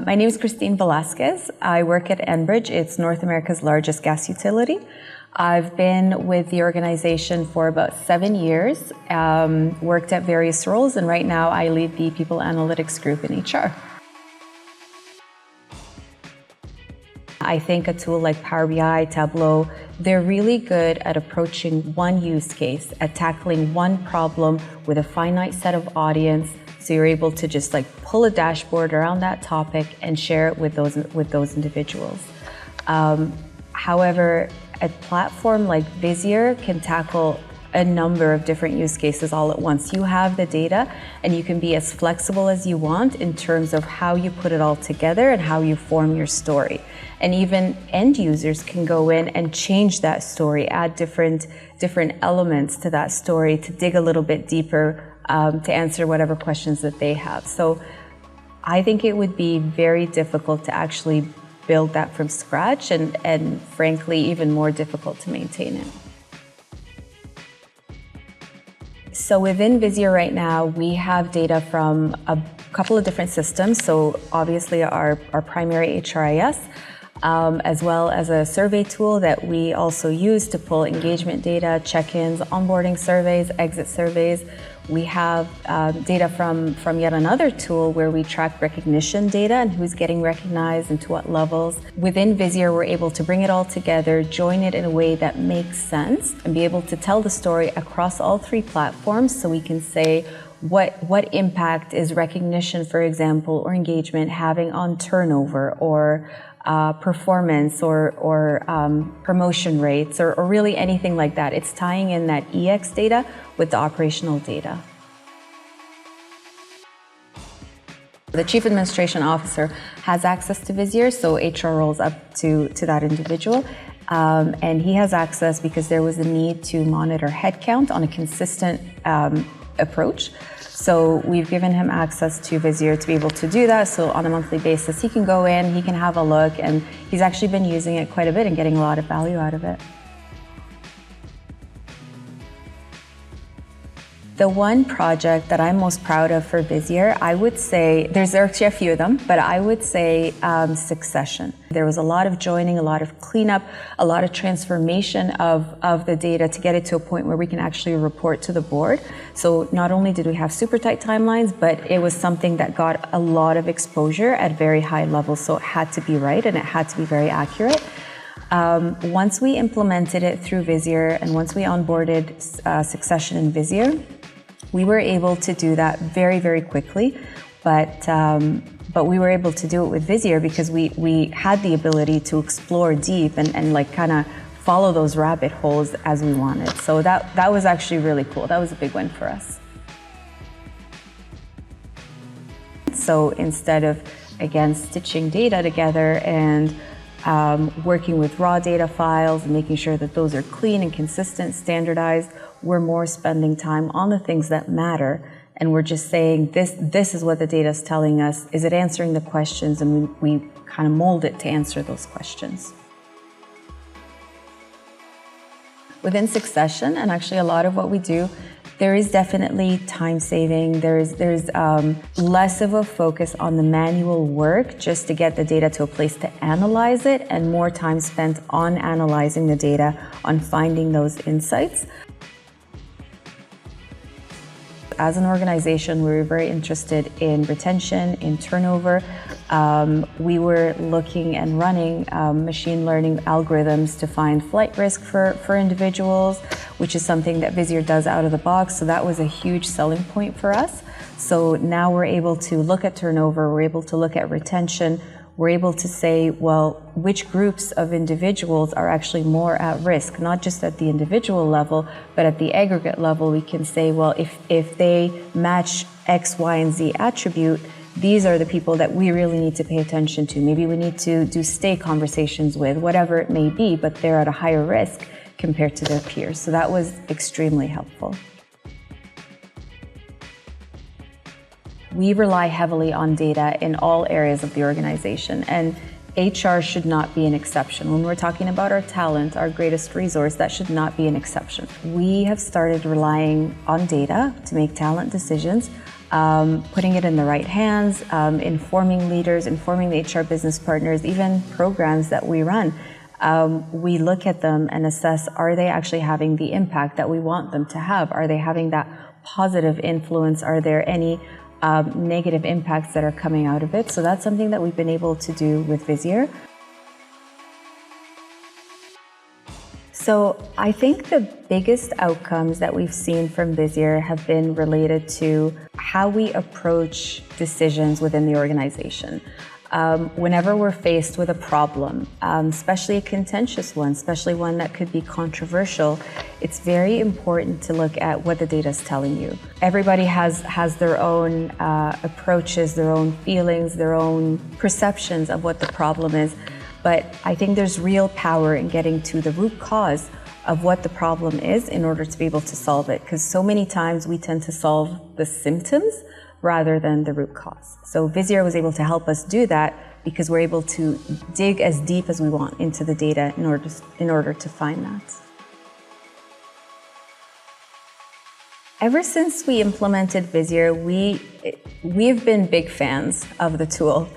My name is Christine Velasquez. I work at Enbridge. It's North America's largest gas utility. I've been with the organization for about 7 years, worked at various roles, and right now I lead the People Analytics Group in HR. I think a tool like Power BI, Tableau, they're really good at approaching one use case, at tackling one problem with a finite set of audience. So you're able to just pull a dashboard around that topic and share it with those individuals. However, a platform like Visier can tackle a number of different use cases all at once. You have the data and you can be as flexible as you want in terms of how you put it all together and how you form your story. And even end users can go in and change that story, add different elements to that story to dig a little bit deeper to answer whatever questions that they have. So I think it would be very difficult to actually build that from scratch and frankly, even more difficult to maintain it. So within Visier right now, we have data from a couple of different systems. So obviously our primary HRIS, as well as a survey tool that we also use to pull engagement data, check-ins, onboarding surveys, exit surveys. We have data from yet another tool where we track recognition data and who's getting recognized and to what levels. Within Visier, we're able to bring it all together, join it in a way that makes sense, and be able to tell the story across all three platforms so we can say what impact is recognition, for example, or engagement having on turnover or performance or promotion rates or really anything like that. It's tying in that EX data with the operational data. The Chief Administration Officer has access to Visier, so HR rolls up to that individual. And he has access because there was a need to monitor headcount on a consistent approach. So we've given him access to Visier to be able to do that. So on a monthly basis, he can go in, he can have a look, and he's actually been using it quite a bit and getting a lot of value out of it. The one project that I'm most proud of for Visier, I would say, there's actually a few of them, but I would say succession. There was a lot of joining, a lot of cleanup, a lot of transformation of the data to get it to a point where we can actually report to the board. So not only did we have super tight timelines, but it was something that got a lot of exposure at very high levels. So it had to be right and it had to be very accurate. Once we implemented it through Visier and once we onboarded succession in Visier, we were able to do that very, very quickly, but we were able to do it with Visier because we had the ability to explore deep and kind of follow those rabbit holes as we wanted. So that was actually really cool. That was a big win for us. So instead of, again, stitching data together and working with raw data files and making sure that those are clean and consistent, standardized, we're more spending time on the things that matter. And we're just saying, this is what the data is telling us. Is it answering the questions? And we kind of mold it to answer those questions. Within succession, and actually a lot of what we do, there is definitely time saving. There's less of a focus on the manual work just to get the data to a place to analyze it, and more time spent on analyzing the data, on finding those insights. As an organization, we were very interested in retention, in turnover. We were looking and running machine learning algorithms to find flight risk for individuals, which is something that Visier does out of the box. So that was a huge selling point for us. So now we're able to look at turnover, we're able to look at retention, we're able to say, well, which groups of individuals are actually more at risk, not just at the individual level, but at the aggregate level. We can say, well, if they match X, Y, and Z attribute, these are the people that we really need to pay attention to. Maybe we need to do stay conversations with, whatever it may be, but they're at a higher risk compared to their peers. So that was extremely helpful. We rely heavily on data in all areas of the organization, and HR should not be an exception. When we're talking about our talent, our greatest resource, that should not be an exception. We have started relying on data to make talent decisions. putting it in the right hands, informing leaders, informing the HR business partners, even programs that we run. We look at them and assess, are they actually having the impact that we want them to have? Are they having that positive influence? Are there any negative impacts that are coming out of it? So that's something that we've been able to do with Visier. So I think the biggest outcomes that we've seen from Visier have been related to how we approach decisions within the organization. Whenever we're faced with a problem, especially a contentious one, especially one that could be controversial, it's very important to look at what the data is telling you. Everybody has their own approaches, their own feelings, their own perceptions of what the problem is. But I think there's real power in getting to the root cause of what the problem is in order to be able to solve it. Because so many times we tend to solve the symptoms rather than the root cause. So Visier was able to help us do that because we're able to dig as deep as we want into the data in order to find that. Ever since we implemented Visier, we've been big fans of the tool.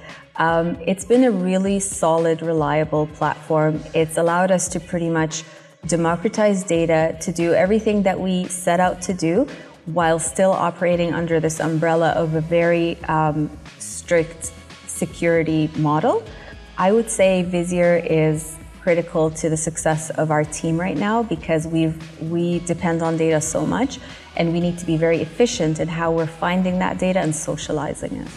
It's been a really solid, reliable platform. It's allowed us to pretty much democratize data to do everything that we set out to do while still operating under this umbrella of a very strict security model. I would say Visier is critical to the success of our team right now because we depend on data so much and we need to be very efficient in how we're finding that data and socializing it.